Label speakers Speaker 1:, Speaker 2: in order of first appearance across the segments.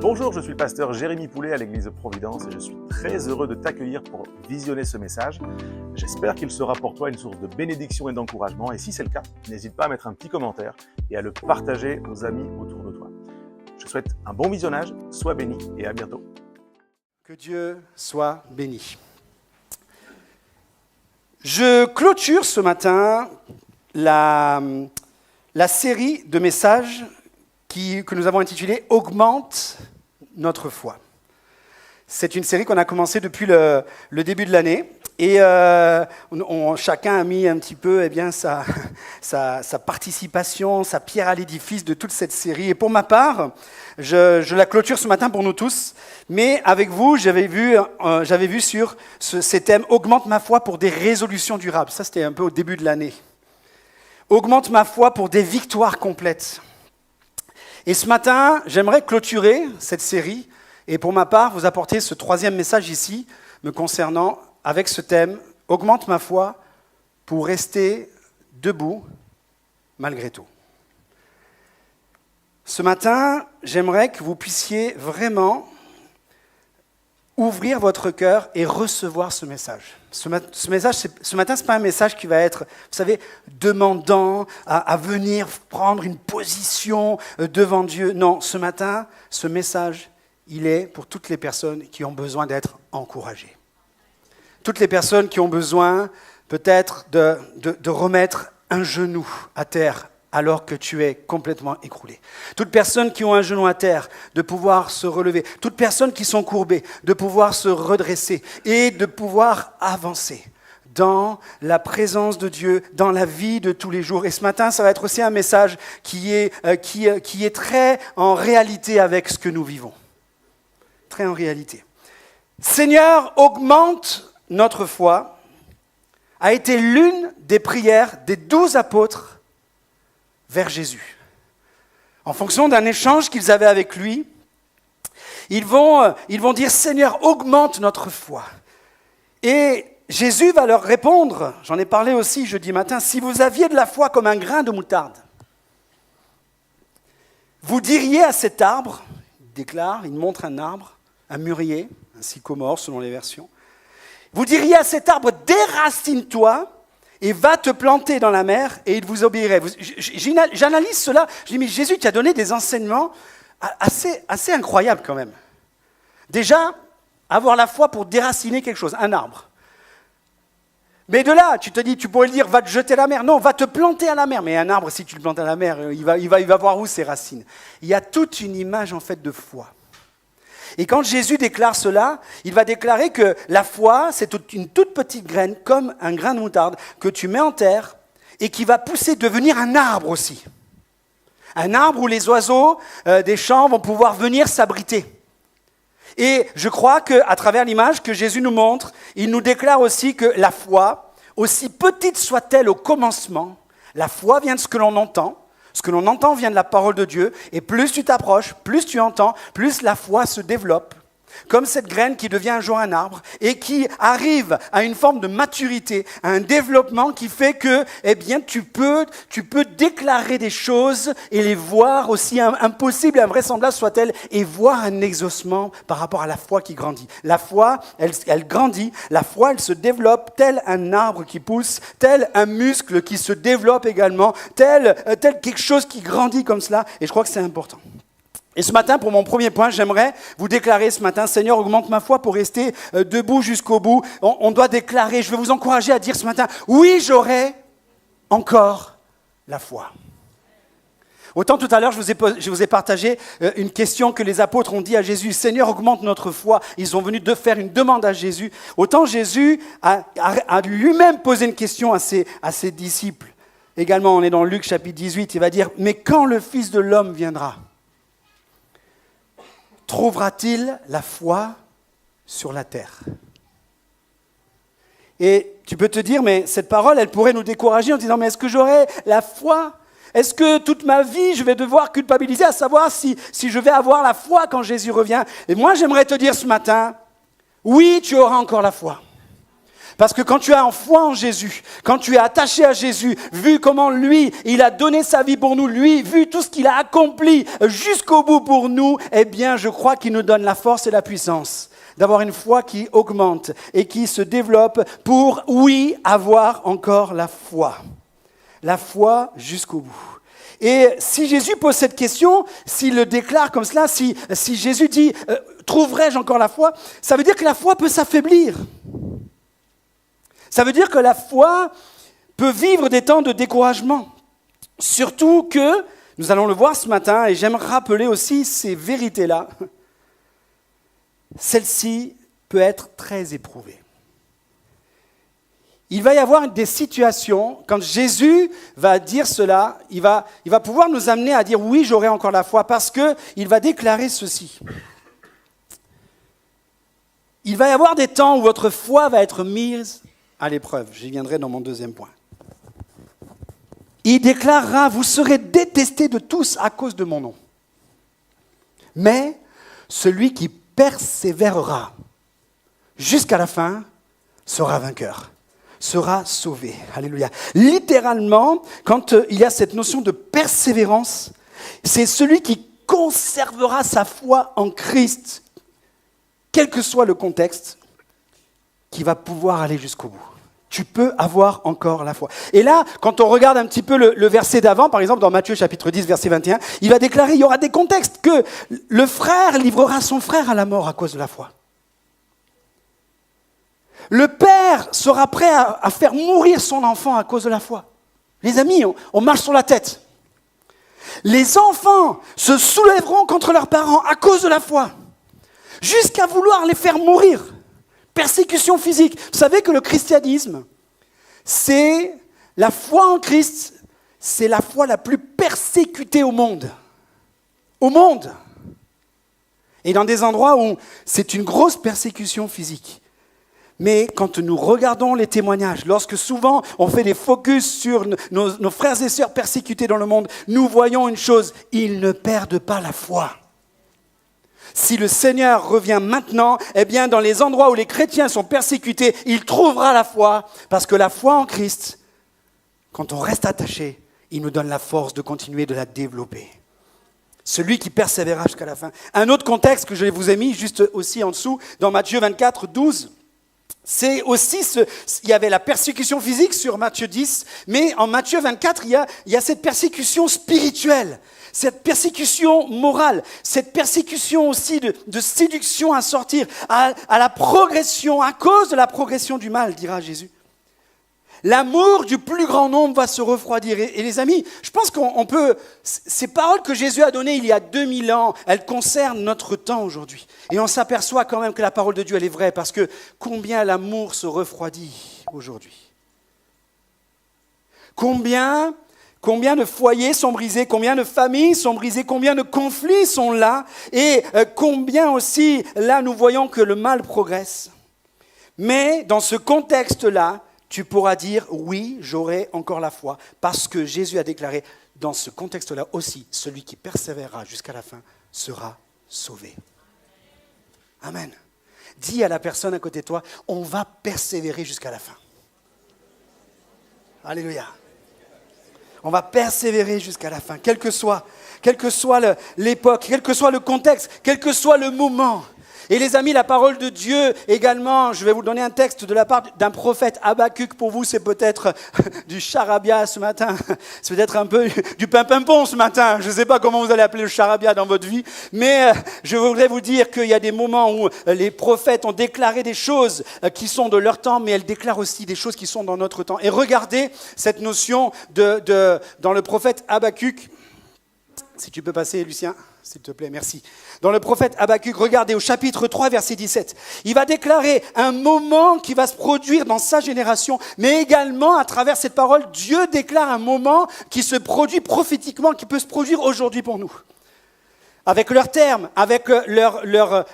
Speaker 1: Bonjour, je suis le pasteur Jérémy Poulet à l'église de Providence et je suis très heureux de t'accueillir pour visionner ce message. J'espère qu'il sera pour toi une source de bénédiction et d'encouragement et si c'est le cas, n'hésite pas à mettre un petit commentaire et à le partager aux amis autour de toi. Je te souhaite un bon visionnage, sois béni et à bientôt.
Speaker 2: Que Dieu soit béni. Je clôture ce matin la série de messages que nous avons intitulée « Augmente notre foi ». C'est une série qu'on a commencée depuis le début de l'année et chacun a mis un petit peu sa participation, sa pierre à l'édifice de toute cette série. Et pour ma part, je la clôture ce matin pour nous tous, mais avec vous, j'avais vu sur ces thèmes « Augmente ma foi pour des résolutions durables ». Ça, c'était un peu au début de l'année. « Augmente ma foi pour des victoires complètes ». Et ce matin, j'aimerais clôturer cette série et pour ma part, vous apporter ce troisième message ici me concernant avec ce thème « Augmente ma foi pour rester debout malgré tout ». Ce matin, j'aimerais que vous puissiez vraiment ouvrir votre cœur et recevoir ce message. Ce matin, ce n'est pas un message qui va être, vous savez, demandant à venir prendre une position devant Dieu. Non, ce matin, ce message, il est pour toutes les personnes qui ont besoin d'être encouragées. Toutes les personnes qui ont besoin peut-être de remettre un genou à terre alors que tu es complètement écroulé. Toutes personnes qui ont un genou à terre, de pouvoir se relever. Toutes personnes qui sont courbées, de pouvoir se redresser et de pouvoir avancer dans la présence de Dieu, dans la vie de tous les jours. Et ce matin, ça va être aussi un message qui est très en réalité avec ce que nous vivons. Très en réalité. Seigneur, augmente notre foi a été l'une des prières des 12 apôtres vers Jésus. En fonction d'un échange qu'ils avaient avec lui, ils vont dire « Seigneur, augmente notre foi ». Et Jésus va leur répondre, j'en ai parlé aussi jeudi matin, « Si vous aviez de la foi comme un grain de moutarde, vous diriez à cet arbre, il déclare, il montre un arbre, un mûrier, un sycomore selon les versions, vous diriez à cet arbre, déracine-toi, et va te planter dans la mer et il vous obéirait. J'analyse cela, je dis, mais Jésus t'a donné des enseignements assez incroyables quand même. Déjà, avoir la foi pour déraciner quelque chose, un arbre. Mais de là, tu te dis, tu pourrais le dire, va te jeter à la mer. Non, va te planter à la mer. Mais un arbre, si tu le plantes à la mer, il va voir où ses racines. Il y a toute une image en fait de foi. Et quand Jésus déclare cela, il va déclarer que la foi, c'est une toute petite graine, comme un grain de moutarde, que tu mets en terre et qui va pousser, devenir un arbre aussi. Un arbre où les oiseaux des champs vont pouvoir venir s'abriter. Et je crois qu'à travers l'image que Jésus nous montre, il nous déclare aussi que la foi, aussi petite soit-elle au commencement, la foi vient de ce que l'on entend. Ce que l'on entend vient de la parole de Dieu, et plus tu t'approches, plus tu entends, plus la foi se développe. Comme cette graine qui devient un jour un arbre, et qui arrive à une forme de maturité, à un développement qui fait que, eh bien, tu peux déclarer des choses et les voir aussi impossibles et invraisemblables soient-elles, et voir un exaucement par rapport à la foi qui grandit. La foi, elle grandit, la foi, elle se développe tel un arbre qui pousse, tel un muscle qui se développe également, tel quelque chose qui grandit comme cela, et je crois que c'est important. Et ce matin, pour mon premier point, j'aimerais vous déclarer ce matin, Seigneur, augmente ma foi pour rester debout jusqu'au bout. On doit déclarer, je vais vous encourager à dire ce matin, oui, j'aurai encore la foi. Autant tout à l'heure, je vous ai partagé une question que les apôtres ont dit à Jésus, Seigneur, augmente notre foi. Ils sont venus de faire une demande à Jésus. Autant Jésus a lui-même posé une question à ses disciples. Également, on est dans Luc chapitre 18, il va dire, mais quand le Fils de l'homme viendra, trouvera-t-il la foi sur la terre ? Et tu peux te dire, mais cette parole, elle pourrait nous décourager en disant, mais est-ce que j'aurai la foi ? Est-ce que toute ma vie, je vais devoir culpabiliser à savoir si je vais avoir la foi quand Jésus revient ? Et moi, j'aimerais te dire ce matin, oui, tu auras encore la foi. Parce que quand tu as en foi en Jésus, quand tu es attaché à Jésus, vu comment lui, il a donné sa vie pour nous, lui, vu tout ce qu'il a accompli jusqu'au bout pour nous, eh bien, je crois qu'il nous donne la force et la puissance d'avoir une foi qui augmente et qui se développe pour, oui, avoir encore la foi. La foi jusqu'au bout. Et si Jésus pose cette question, s'il le déclare comme cela, si Jésus dit « Trouverai-je encore la foi ?», ça veut dire que la foi peut s'affaiblir. Ça veut dire que la foi peut vivre des temps de découragement. Surtout que, nous allons le voir ce matin, et j'aime rappeler aussi ces vérités-là, celle-ci peut être très éprouvée. Il va y avoir des situations, quand Jésus va dire cela, il va pouvoir nous amener à dire « Oui, j'aurai encore la foi » parce qu'il va déclarer ceci. Il va y avoir des temps où votre foi va être mise à l'épreuve. J'y viendrai dans mon deuxième point. Il déclarera « Vous serez détestés de tous à cause de mon nom. Mais celui qui persévérera jusqu'à la fin sera vainqueur. » Sera sauvé. Alléluia. Littéralement, quand il y a cette notion de persévérance, c'est celui qui conservera sa foi en Christ, quel que soit le contexte, qui va pouvoir aller jusqu'au bout. Tu peux avoir encore la foi. Et là, quand on regarde un petit peu le verset d'avant, par exemple dans Matthieu chapitre 10, verset 21, il va déclarer, il y aura des contextes, que le frère livrera son frère à la mort à cause de la foi. Le père sera prêt à faire mourir son enfant à cause de la foi. Les amis, on marche sur la tête. Les enfants se soulèveront contre leurs parents à cause de la foi, jusqu'à vouloir les faire mourir. Persécution physique. Vous savez que le christianisme, c'est la foi en Christ, c'est la foi la plus persécutée au monde. Au monde. Et dans des endroits où c'est une grosse persécution physique. Mais quand nous regardons les témoignages, lorsque souvent on fait des focus sur nos frères et sœurs persécutés dans le monde, nous voyons une chose, ils ne perdent pas la foi. Si le Seigneur revient maintenant, eh bien dans les endroits où les chrétiens sont persécutés, il trouvera la foi, parce que la foi en Christ, quand on reste attaché, il nous donne la force de continuer de la développer. Celui qui persévérera jusqu'à la fin. Un autre contexte que je vous ai mis juste aussi en dessous, dans Matthieu 24, 12, c'est aussi, il y avait la persécution physique sur Matthieu 10, mais en Matthieu 24, il y a cette persécution spirituelle, cette persécution morale, cette persécution aussi de séduction à sortir, à la progression, à cause de la progression du mal, dira Jésus. L'amour du plus grand nombre va se refroidir. Et les amis, je pense qu'on peut... Ces paroles que Jésus a données il y a 2000 ans, elles concernent notre temps aujourd'hui. Et on s'aperçoit quand même que la parole de Dieu, elle est vraie, parce que combien l'amour se refroidit aujourd'hui. Combien de foyers sont brisés, combien de familles sont brisées, combien de conflits sont là, et combien aussi, là, nous voyons que le mal progresse. Mais dans ce contexte-là, tu pourras dire, oui, j'aurai encore la foi, parce que Jésus a déclaré, dans ce contexte-là aussi, celui qui persévérera jusqu'à la fin sera sauvé. Amen. Dis à la personne à côté de toi, on va persévérer jusqu'à la fin. Alléluia. On va persévérer jusqu'à la fin, quelle que soit l'époque, quel que soit le contexte, quel que soit le moment. Et les amis, la parole de Dieu également, je vais vous donner un texte de la part d'un prophète Habakkuk. Pour vous, c'est peut-être du charabia ce matin. C'est peut-être un peu du pimpinpon ce matin. Je ne sais pas comment vous allez appeler le charabia dans votre vie. Mais je voudrais vous dire qu'il y a des moments où les prophètes ont déclaré des choses qui sont de leur temps, mais elles déclarent aussi des choses qui sont dans notre temps. Et regardez cette notion dans le prophète Habakkuk. Si tu peux passer, Lucien, s'il te plaît, merci. Dans le prophète Habakkuk, regardez au chapitre 3, verset 17. Il va déclarer un moment qui va se produire dans sa génération, mais également, à travers cette parole, Dieu déclare un moment qui se produit prophétiquement, qui peut se produire aujourd'hui pour nous. Avec leurs termes, avec leur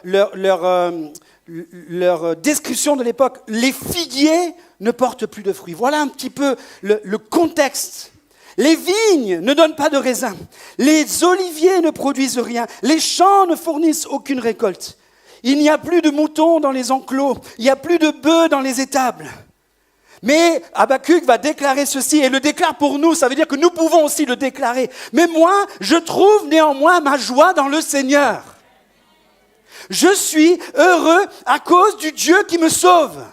Speaker 2: description de l'époque, les figuiers ne portent plus de fruits. Voilà un petit peu le contexte. Les vignes ne donnent pas de raisins, les oliviers ne produisent rien, les champs ne fournissent aucune récolte. Il n'y a plus de moutons dans les enclos, il n'y a plus de bœufs dans les étables. Mais Habakkuk va déclarer ceci et le déclare pour nous. Ça veut dire que nous pouvons aussi le déclarer. Mais moi, je trouve néanmoins ma joie dans le Seigneur. Je suis heureux à cause du Dieu qui me sauve.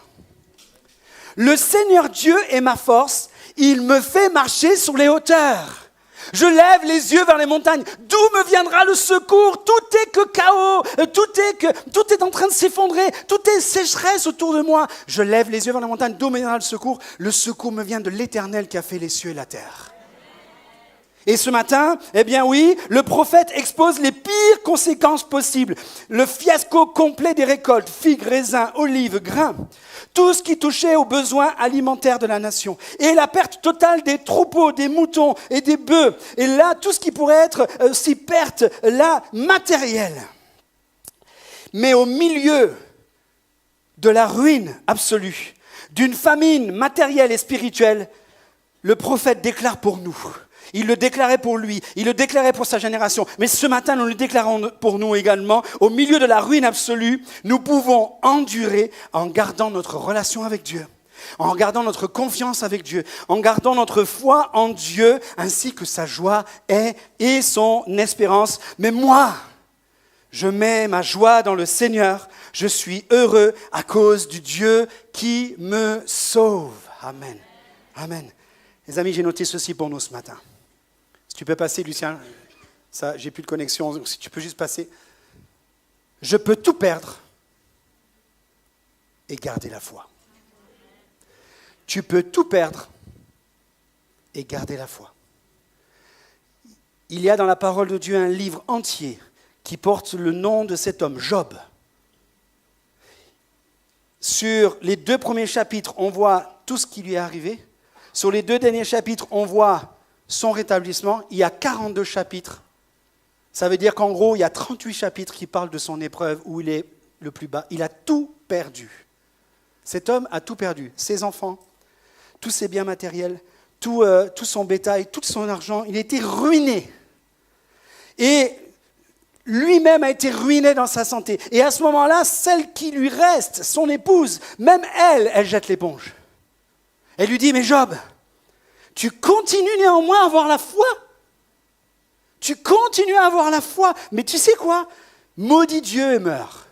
Speaker 2: Le Seigneur Dieu est ma force. Il me fait marcher sur les hauteurs. Je lève les yeux vers les montagnes. D'où me viendra le secours? Tout est que chaos. Tout est en train de s'effondrer. Tout est sécheresse autour de moi. Je lève les yeux vers les montagnes. D'où me viendra le secours? Le secours me vient de l'Éternel qui a fait les cieux et la terre. Et ce matin, eh bien oui, le prophète expose les pires conséquences possibles. Le fiasco complet des récoltes, figues, raisins, olives, grains. Tout ce qui touchait aux besoins alimentaires de la nation. Et la perte totale des troupeaux, des moutons et des bœufs. Et là, tout ce qui pourrait être aussi perte, là, matérielle. Mais au milieu de la ruine absolue, d'une famine matérielle et spirituelle, le prophète déclare pour nous. Il le déclarait pour lui, il le déclarait pour sa génération. Mais ce matin, nous le déclarons pour nous également. Au milieu de la ruine absolue, nous pouvons endurer en gardant notre relation avec Dieu, en gardant notre confiance avec Dieu, en gardant notre foi en Dieu, ainsi que sa joie est et son espérance. Mais moi, je mets ma joie dans le Seigneur. Je suis heureux à cause du Dieu qui me sauve. Amen. Amen. Les amis, j'ai noté ceci pour nous ce matin. Si tu peux passer, Lucien, ça, j'ai plus de connexion, donc si tu peux juste passer. Je peux tout perdre et garder la foi. Tu peux tout perdre et garder la foi. Il y a dans la parole de Dieu un livre entier qui porte le nom de cet homme, Job. Sur les 2 premiers chapitres, on voit tout ce qui lui est arrivé. Sur les 2 derniers chapitres, on voit son rétablissement. Il y a 42 chapitres. Ça veut dire qu'en gros, il y a 38 chapitres qui parlent de son épreuve où il est le plus bas. Il a tout perdu. Cet homme a tout perdu. Ses enfants, tous ses biens matériels, tout son bétail, tout son argent. Il a été ruiné. Et lui-même a été ruiné dans sa santé. Et à ce moment-là, celle qui lui reste, son épouse, même elle jette l'éponge. Elle lui dit, mais Job, tu continues néanmoins à avoir la foi. Tu continues à avoir la foi. Mais tu sais quoi? Maudit Dieu et meurs.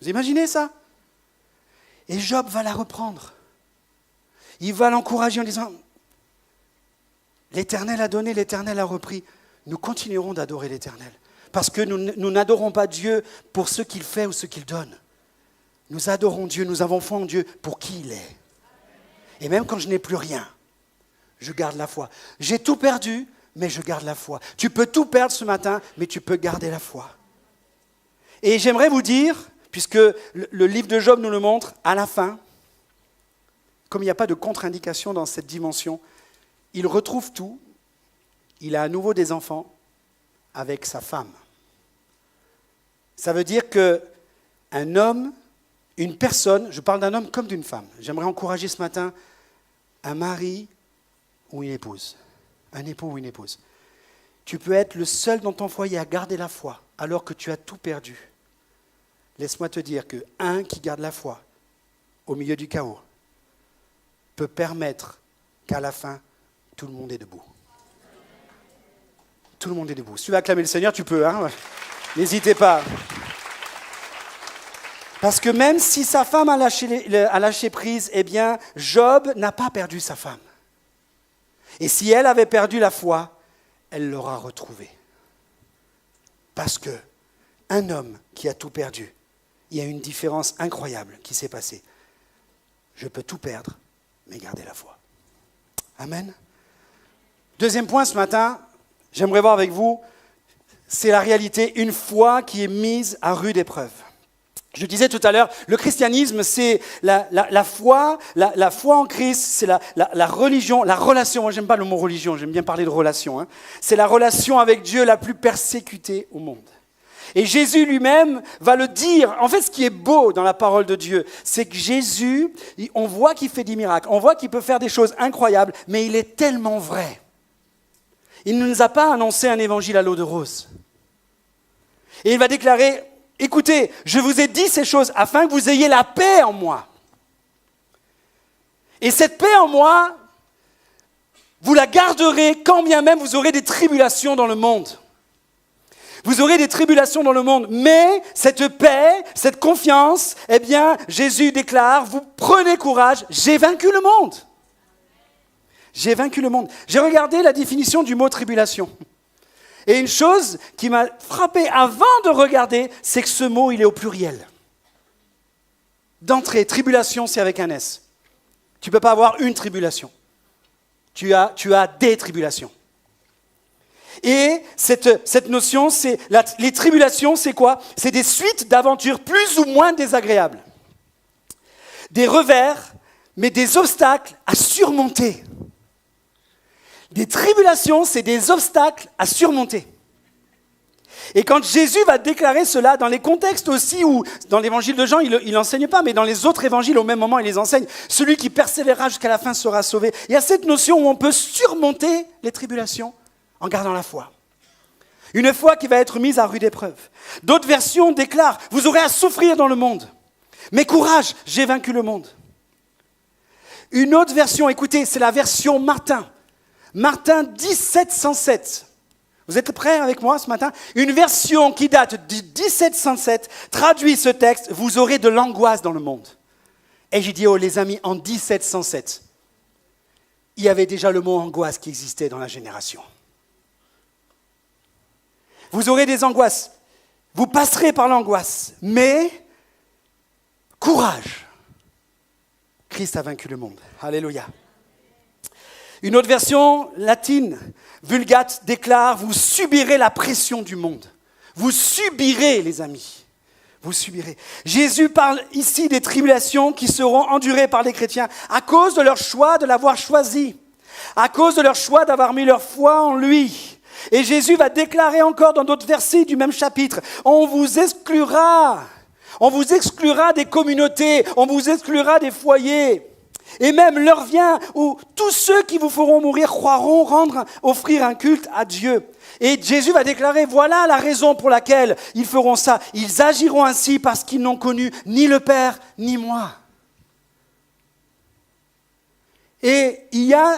Speaker 2: Vous imaginez ça? Et Job va la reprendre. Il va l'encourager en disant, l'Éternel a donné, l'Éternel a repris. Nous continuerons d'adorer l'Éternel. Parce que nous n'adorons pas Dieu pour ce qu'il fait ou ce qu'il donne. Nous adorons Dieu, nous avons foi en Dieu pour qui il est. Et même quand je n'ai plus rien, je garde la foi. J'ai tout perdu, mais je garde la foi. Tu peux tout perdre ce matin, mais tu peux garder la foi. Et j'aimerais vous dire, puisque le livre de Job nous le montre, à la fin, comme il n'y a pas de contre-indication dans cette dimension, il retrouve tout. Il a à nouveau des enfants avec sa femme. Ça veut dire qu'un homme, une personne, je parle d'un homme comme d'une femme. J'aimerais encourager ce matin un mari ou une épouse, un époux ou une épouse. Tu peux être le seul dans ton foyer à garder la foi alors que tu as tout perdu. Laisse-moi te dire qu'un qui garde la foi au milieu du chaos peut permettre qu'à la fin, tout le monde est debout. Tout le monde est debout. Si tu veux acclamer le Seigneur, tu peux. Hein, n'hésitez pas. Parce que même si sa femme a lâché prise, eh bien, Job n'a pas perdu sa femme. Et si elle avait perdu la foi, elle l'aura retrouvée. Parce qu'un homme qui a tout perdu, il y a une différence incroyable qui s'est passée. Je peux tout perdre, mais garder la foi. Amen. Deuxième point ce matin, j'aimerais voir avec vous, c'est la réalité, une foi qui est mise à rude épreuve. Je disais tout à l'heure, le christianisme, c'est la foi en Christ, c'est la religion, la relation. Moi, j'aime pas le mot religion, j'aime bien parler de relation. Hein. C'est la relation avec Dieu la plus persécutée au monde. Et Jésus lui-même va le dire. En fait, ce qui est beau dans la parole de Dieu, c'est que Jésus, on voit qu'il fait des miracles, on voit qu'il peut faire des choses incroyables, mais il est tellement vrai. Il ne nous a pas annoncé un évangile à l'eau de rose. Et il va déclarer, écoutez, je vous ai dit ces choses afin que vous ayez la paix en moi. Et cette paix en moi, vous la garderez quand bien même vous aurez des tribulations dans le monde. Vous aurez des tribulations dans le monde, mais cette paix, cette confiance, eh bien, Jésus déclare, vous prenez courage, j'ai vaincu le monde. J'ai vaincu le monde. J'ai regardé la définition du mot tribulation. Et une chose qui m'a frappé avant de regarder, c'est que ce mot, il est au pluriel. D'entrée, tribulation, c'est avec un S. Tu ne peux pas avoir une tribulation. Tu as des tribulations. Et cette notion, les tribulations, c'est quoi? C'est des suites d'aventures plus ou moins désagréables. Des revers, mais des obstacles à surmonter. Des tribulations, c'est des obstacles à surmonter. Et quand Jésus va déclarer cela, dans les contextes aussi où, dans l'évangile de Jean, il n'enseigne pas, mais dans les autres évangiles, au même moment, il les enseigne. Celui qui persévérera jusqu'à la fin sera sauvé. Il y a cette notion où on peut surmonter les tribulations en gardant la foi. Une foi qui va être mise à rude épreuve. D'autres versions déclarent, vous aurez à souffrir dans le monde. Mais courage, j'ai vaincu le monde. Une autre version, écoutez, c'est la version Martin. Martin 1707. Vous êtes prêts avec moi ce matin? Une version qui date de 1707 traduit ce texte, vous aurez de l'angoisse dans le monde. Et j'ai dit, oh les amis, en 1707, il y avait déjà le mot angoisse qui existait dans la génération. Vous aurez des angoisses, vous passerez par l'angoisse, mais courage. Christ a vaincu le monde. Alléluia. Une autre version latine, Vulgate, déclare « Vous subirez la pression du monde. » Vous subirez, les amis. Vous subirez. Jésus parle ici des tribulations qui seront endurées par les chrétiens à cause de leur choix de l'avoir choisi, à cause de leur choix d'avoir mis leur foi en lui. Et Jésus va déclarer encore dans d'autres versets du même chapitre « On vous exclura des communautés, on vous exclura des foyers. » Et même l'heure vient où tous ceux qui vous feront mourir croiront offrir un culte à Dieu. Et Jésus va déclarer, voilà la raison pour laquelle ils feront ça. Ils agiront ainsi parce qu'ils n'ont connu ni le Père ni moi. Et il y a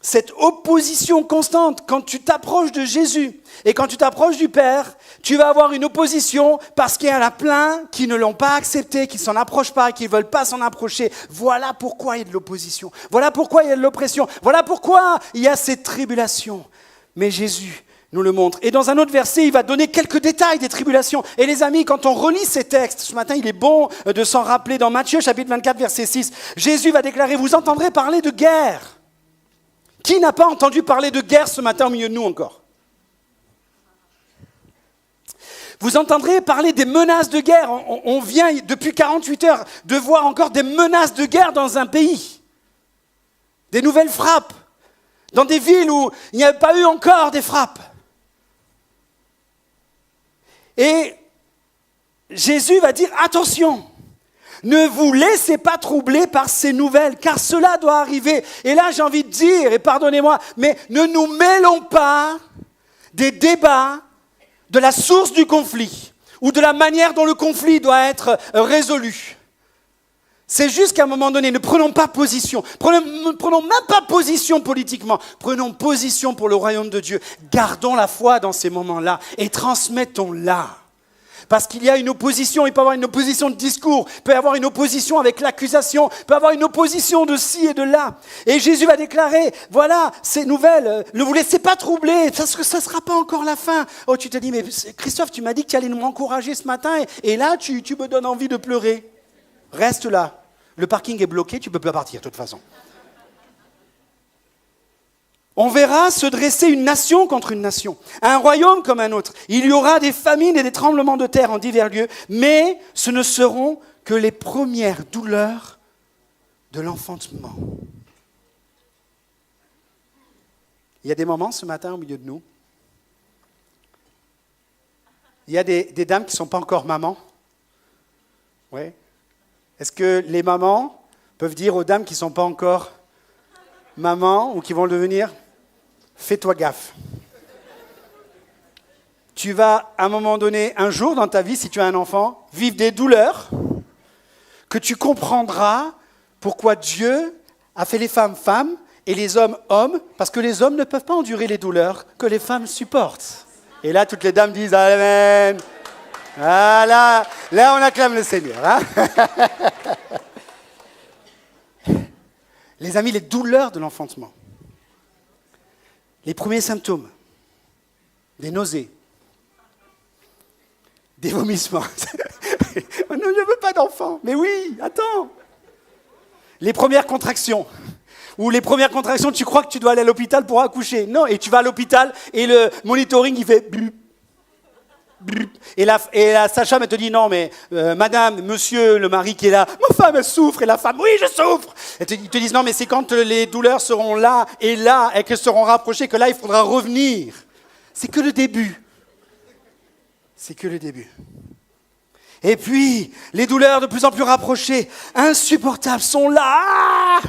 Speaker 2: cette opposition constante quand tu t'approches de Jésus et quand tu t'approches du Père, tu vas avoir une opposition parce qu'il y en a plein qui ne l'ont pas accepté, qui ne s'en approchent pas, qui ne veulent pas s'en approcher. Voilà pourquoi il y a de l'opposition. Voilà pourquoi il y a de l'oppression. Voilà pourquoi il y a cette tribulation. Mais Jésus nous le montre. Et dans un autre verset, il va donner quelques détails des tribulations. Et les amis, quand on relit ces textes, ce matin, il est bon de s'en rappeler. Dans Matthieu, chapitre 24, verset 6, Jésus va déclarer, vous entendrez parler de guerre. Qui n'a pas entendu parler de guerre ce matin au milieu de nous encore? Vous entendrez parler des menaces de guerre. On vient depuis 48 heures de voir encore des menaces de guerre dans un pays. Des nouvelles frappes. Dans des villes où il n'y avait pas eu encore des frappes. Et Jésus va dire, attention, ne vous laissez pas troubler par ces nouvelles, car cela doit arriver. Et là, j'ai envie de dire, et pardonnez-moi, mais ne nous mêlons pas des débats de la source du conflit ou de la manière dont le conflit doit être résolu. C'est juste qu'à un moment donné, ne prenons pas position. Prenons même pas position politiquement. Prenons position pour le royaume de Dieu. Gardons la foi dans ces moments-là et transmettons-la. Parce qu'il y a une opposition, il peut y avoir une opposition de discours, il peut y avoir une opposition avec l'accusation, il peut y avoir une opposition de ci et de là. Et Jésus va déclarer, voilà, ces nouvelles, ne vous laissez pas troubler, parce que ça ne sera pas encore la fin. Oh, tu te dis, mais Christophe, tu m'as dit que tu allais m'encourager ce matin, et là, tu me donnes envie de pleurer. Reste là. Le parking est bloqué, tu ne peux pas partir de toute façon. On verra se dresser une nation contre une nation, un royaume comme un autre. Il y aura des famines et des tremblements de terre en divers lieux, mais ce ne seront que les premières douleurs de l'enfantement. Il y a des moments ce matin au milieu de nous. Il y a des dames qui ne sont pas encore mamans. Ouais. Est-ce que les mamans peuvent dire aux dames qui ne sont pas encore mamans ou qui vont le devenir? Fais-toi gaffe. Tu vas, à un moment donné, un jour dans ta vie, si tu as un enfant, vivre des douleurs que tu comprendras pourquoi Dieu a fait les femmes femmes et les hommes hommes, parce que les hommes ne peuvent pas endurer les douleurs que les femmes supportent. Et là, toutes les dames disent Amen. Voilà, là on acclame le Seigneur. Hein. Les amis, les douleurs de l'enfantement, les premiers symptômes, des nausées, des vomissements. Oh non, je ne veux pas d'enfant. Mais oui, attends. Les premières contractions. Ou les premières contractions, tu crois que tu dois aller à l'hôpital pour accoucher. Non, et tu vas à l'hôpital et le monitoring, il fait... Blup, blup. Et la sage-femme, elle te dit, non, mais madame, monsieur, le mari qui est là, ma femme, elle souffre. Et la femme, oui, je souffre. Ils te disent, non, mais c'est quand les douleurs seront là, et qu'elles seront rapprochées, que là, il faudra revenir. C'est que le début. C'est que le début. Et puis, les douleurs de plus en plus rapprochées, insupportables, sont là.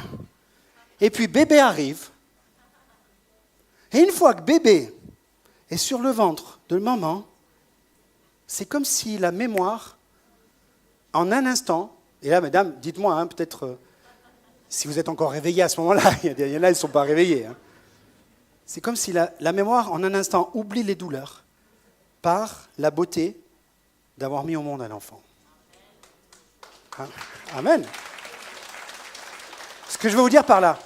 Speaker 2: Et puis, bébé arrive. Et une fois que bébé est sur le ventre de maman, c'est comme si la mémoire, en un instant, et là, mesdames, dites-moi, hein, peut-être, si vous êtes encore réveillés à ce moment-là, il y en a, ils ne sont pas réveillés. Hein. C'est comme si la mémoire, en un instant, oublie les douleurs par la beauté d'avoir mis au monde un enfant. Amen. Ce que je veux vous dire par là,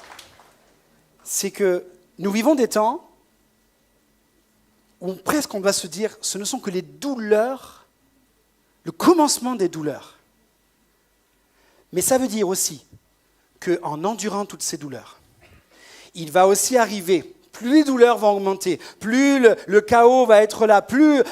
Speaker 2: c'est que nous vivons des temps où presque on doit se dire, ce ne sont que les douleurs, le commencement des douleurs. Mais ça veut dire aussi qu'en endurant toutes ces douleurs, il va aussi arriver, plus les douleurs vont augmenter, plus le chaos va être là, plus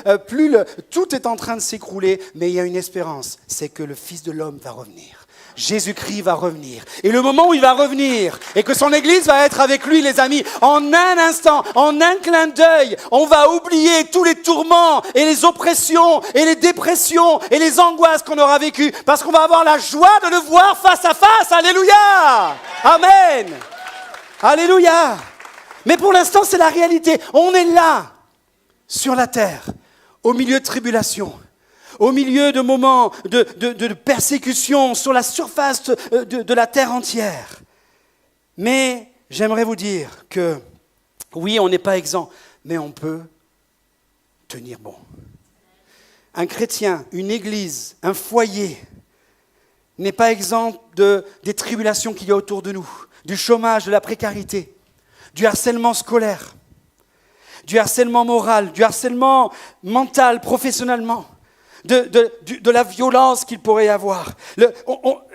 Speaker 2: tout est en train de s'écrouler, mais il y a une espérance, c'est que le Fils de l'homme va revenir. Jésus-Christ va revenir. Et le moment où il va revenir, et que son Église va être avec lui, les amis, en un instant, en un clin d'œil, on va oublier tous les tourments, et les oppressions, et les dépressions, et les angoisses qu'on aura vécues, parce qu'on va avoir la joie de le voir face à face. Alléluia! Amen! Alléluia! Mais pour l'instant, c'est la réalité. On est là, sur la terre, au milieu de tribulations, au milieu de moments de persécution sur la surface de la terre entière. Mais j'aimerais vous dire que, oui, on n'est pas exempt, mais on peut tenir bon. Un chrétien, une église, un foyer n'est pas exempt des tribulations qu'il y a autour de nous, du chômage, de la précarité, du harcèlement scolaire, du harcèlement moral, du harcèlement mental, professionnellement, de la violence qu'il pourrait y avoir.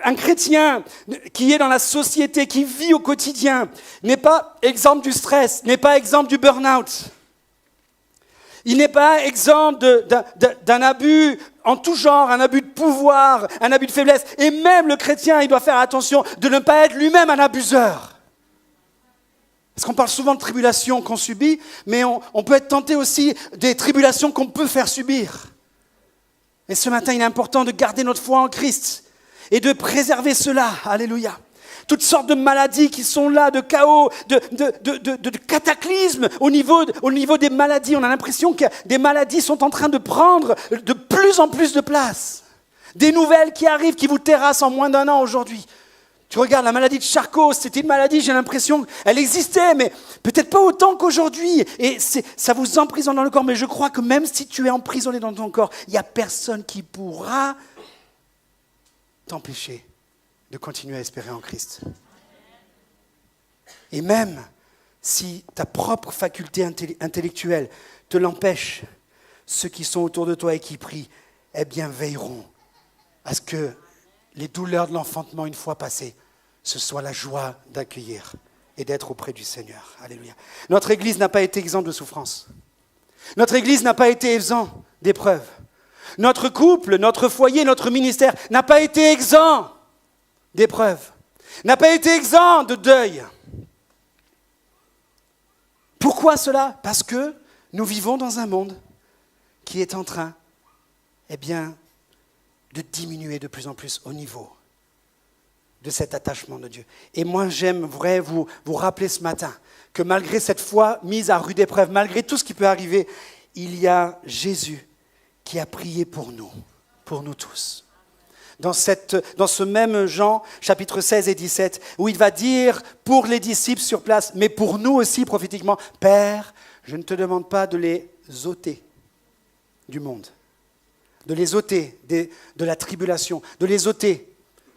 Speaker 2: Un chrétien qui est dans la société, qui vit au quotidien, n'est pas exempt du stress, n'est pas exempt du burn-out. Il n'est pas exempt d'un abus en tout genre, un abus de pouvoir, un abus de faiblesse. Et même le chrétien, il doit faire attention de ne pas être lui-même un abuseur. Parce qu'on parle souvent de tribulations qu'on subit, mais on peut être tenté aussi des tribulations qu'on peut faire subir. Et ce matin, il est important de garder notre foi en Christ et de préserver cela. Alléluia. Toutes sortes de maladies qui sont là, de chaos, de cataclysmes au niveau des maladies. On a l'impression que des maladies sont en train de prendre de plus en plus de place. Des nouvelles qui arrivent, qui vous terrassent en moins d'un an aujourd'hui. Tu regardes la maladie de Charcot, c'était une maladie, j'ai l'impression qu'elle existait, mais peut-être pas autant qu'aujourd'hui. Et ça vous emprisonne dans le corps, mais je crois que même si tu es emprisonné dans ton corps, il n'y a personne qui pourra t'empêcher de continuer à espérer en Christ. Et même si ta propre faculté intellectuelle te l'empêche, ceux qui sont autour de toi et qui prient, eh bien veilleront à ce que les douleurs de l'enfantement, une fois passées, ce soit la joie d'accueillir et d'être auprès du Seigneur. Alléluia. Notre Église n'a pas été exempte de souffrance. Notre Église n'a pas été exempte d'épreuves. Notre couple, notre foyer, notre ministère n'a pas été exempt d'épreuves. N'a pas été exempt de deuil. Pourquoi cela ? Parce que nous vivons dans un monde qui est en train, de diminuer de plus en plus au niveau de cet attachement de Dieu. Et moi, j'aimerais vous rappeler ce matin que malgré cette foi mise à rude épreuve, malgré tout ce qui peut arriver, il y a Jésus qui a prié pour nous tous. dans ce même Jean, chapitre 16 et 17, où il va dire pour les disciples sur place, mais pour nous aussi prophétiquement, « Père, je ne te demande pas de les ôter du monde, de les ôter de la tribulation, de les ôter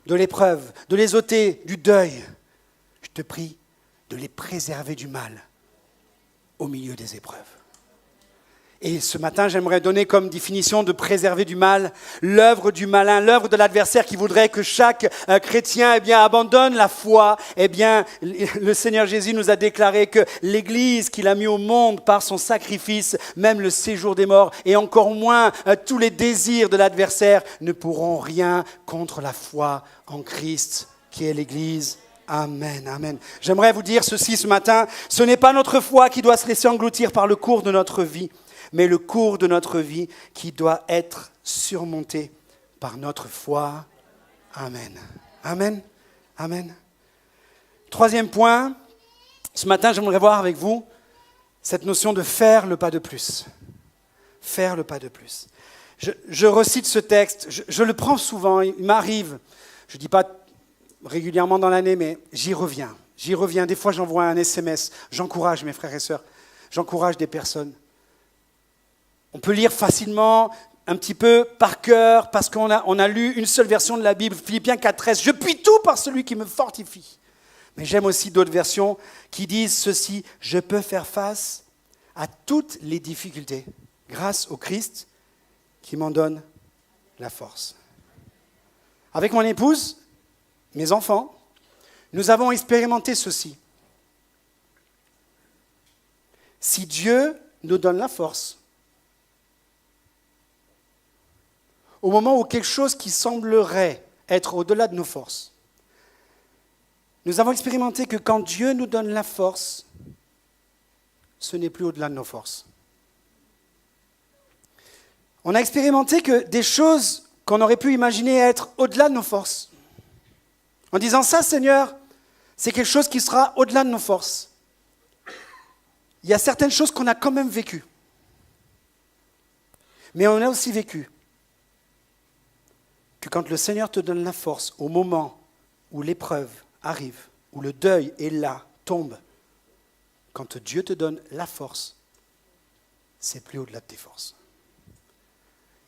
Speaker 2: de l'épreuve, de les ôter du deuil. Je te prie de les préserver du mal au milieu des épreuves. » Et ce matin, j'aimerais donner comme définition de préserver du mal l'œuvre du malin, l'œuvre de l'adversaire qui voudrait que chaque chrétien abandonne la foi. Le Seigneur Jésus nous a déclaré que l'Église qu'il a mis au monde par son sacrifice, même le séjour des morts et encore moins tous les désirs de l'adversaire ne pourront rien contre la foi en Christ qui est l'Église. Amen, amen. J'aimerais vous dire ceci ce matin, ce n'est pas notre foi qui doit se laisser engloutir par le cours de notre vie, mais le cours de notre vie qui doit être surmonté par notre foi. Amen. Amen. Amen. Troisième point, ce matin, j'aimerais voir avec vous cette notion de faire le pas de plus. Faire le pas de plus. Je recite ce texte, je le prends souvent, il m'arrive, je ne dis pas régulièrement dans l'année, mais j'y reviens. Des fois, j'envoie un SMS, j'encourage mes frères et sœurs, j'encourage des personnes. On peut lire facilement, un petit peu par cœur, parce qu'on a lu une seule version de la Bible, Philippiens 4,13. « Je puis tout par celui qui me fortifie. » Mais j'aime aussi d'autres versions qui disent ceci, « Je peux faire face à toutes les difficultés grâce au Christ qui m'en donne la force. » Avec mon épouse, mes enfants, nous avons expérimenté ceci. Si Dieu nous donne la force, au moment où quelque chose qui semblerait être au-delà de nos forces, nous avons expérimenté que quand Dieu nous donne la force, ce n'est plus au-delà de nos forces. On a expérimenté que des choses qu'on aurait pu imaginer être au-delà de nos forces, en disant ça, Seigneur, c'est quelque chose qui sera au-delà de nos forces. Il y a certaines choses qu'on a quand même vécues. Mais on a aussi vécu que quand le Seigneur te donne la force, au moment où l'épreuve arrive, où le deuil est là, tombe, quand Dieu te donne la force, c'est plus au-delà de tes forces.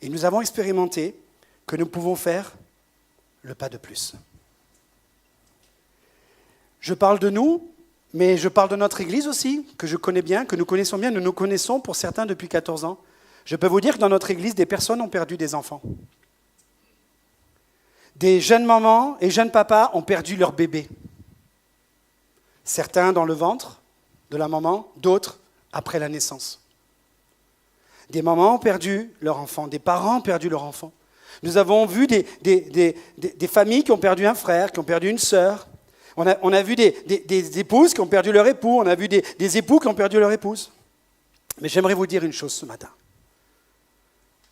Speaker 2: Et nous avons expérimenté que nous pouvons faire le pas de plus. Je parle de nous, mais je parle de notre Église aussi, que je connais bien, que nous connaissons bien. Nous nous connaissons pour certains depuis 14 ans. Je peux vous dire que dans notre Église, des personnes ont perdu des enfants. Des jeunes mamans et jeunes papas ont perdu leur bébé. Certains dans le ventre de la maman, d'autres après la naissance. Des mamans ont perdu leur enfant, des parents ont perdu leur enfant. Nous avons vu des familles qui ont perdu un frère, qui ont perdu une sœur. On a vu des épouses qui ont perdu leur époux, on a vu des époux qui ont perdu leur épouse. Mais j'aimerais vous dire une chose ce matin.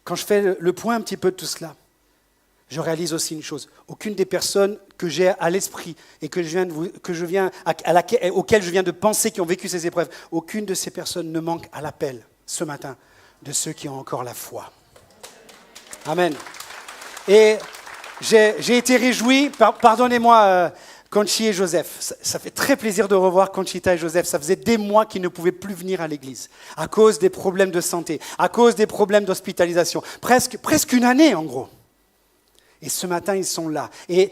Speaker 2: Quand je fais le point un petit peu de tout cela, je réalise aussi une chose. Aucune des personnes que j'ai à l'esprit et auxquelles je viens de penser qui ont vécu ces épreuves, aucune de ces personnes ne manque à l'appel ce matin de ceux qui ont encore la foi. Amen. Et j'ai été réjoui, pardonnez-moi, Conchi et Joseph. Ça fait très plaisir de revoir Conchita et Joseph. Ça faisait des mois qu'ils ne pouvaient plus venir à l'église à cause des problèmes de santé, à cause des problèmes d'hospitalisation. Presque une année en gros. Et ce matin, ils sont là. Et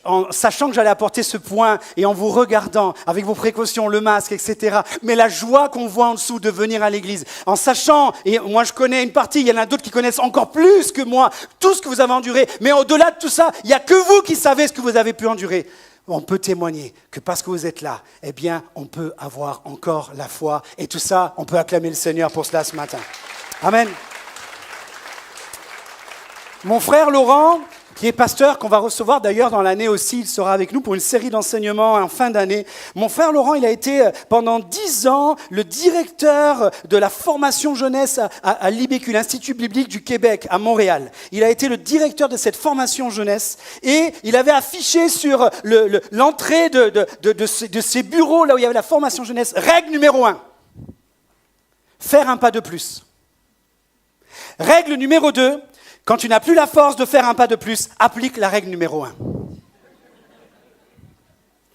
Speaker 2: en sachant que j'allais apporter ce point, et en vous regardant, avec vos précautions, le masque, etc., mais la joie qu'on voit en dessous de venir à l'église, en sachant, et moi je connais une partie, il y en a d'autres qui connaissent encore plus que moi, tout ce que vous avez enduré, mais au-delà de tout ça, il n'y a que vous qui savez ce que vous avez pu endurer. On peut témoigner que parce que vous êtes là, eh bien, on peut avoir encore la foi. Et tout ça, on peut acclamer le Seigneur pour cela ce matin. Amen. Mon frère Laurent, qui est pasteur, qu'on va recevoir d'ailleurs dans l'année aussi, il sera avec nous pour une série d'enseignements en fin d'année. Mon frère Laurent, il a été pendant 10 ans le directeur de la formation jeunesse à l'IBQ, l'Institut biblique du Québec, à Montréal. Il a été le directeur de cette formation jeunesse et il avait affiché sur l'entrée de ses bureaux, là où il y avait la formation jeunesse, règle numéro 1, faire un pas de plus. Règle numéro 2, Quand tu n'as plus la force de faire un pas de plus, applique la règle numéro 1.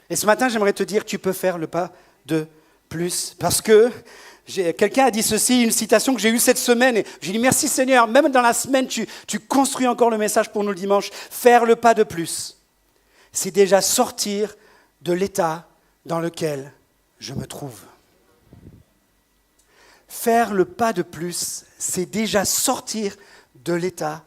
Speaker 2: Et ce matin, j'aimerais te dire, tu peux faire le pas de plus. Parce que quelqu'un a dit ceci, une citation que j'ai eue cette semaine. Et j'ai dit, merci Seigneur, même dans la semaine, tu construis encore le message pour nous le dimanche. Faire le pas de plus, c'est déjà sortir de l'état dans lequel je me trouve. Faire le pas de plus, c'est déjà sortir de l'état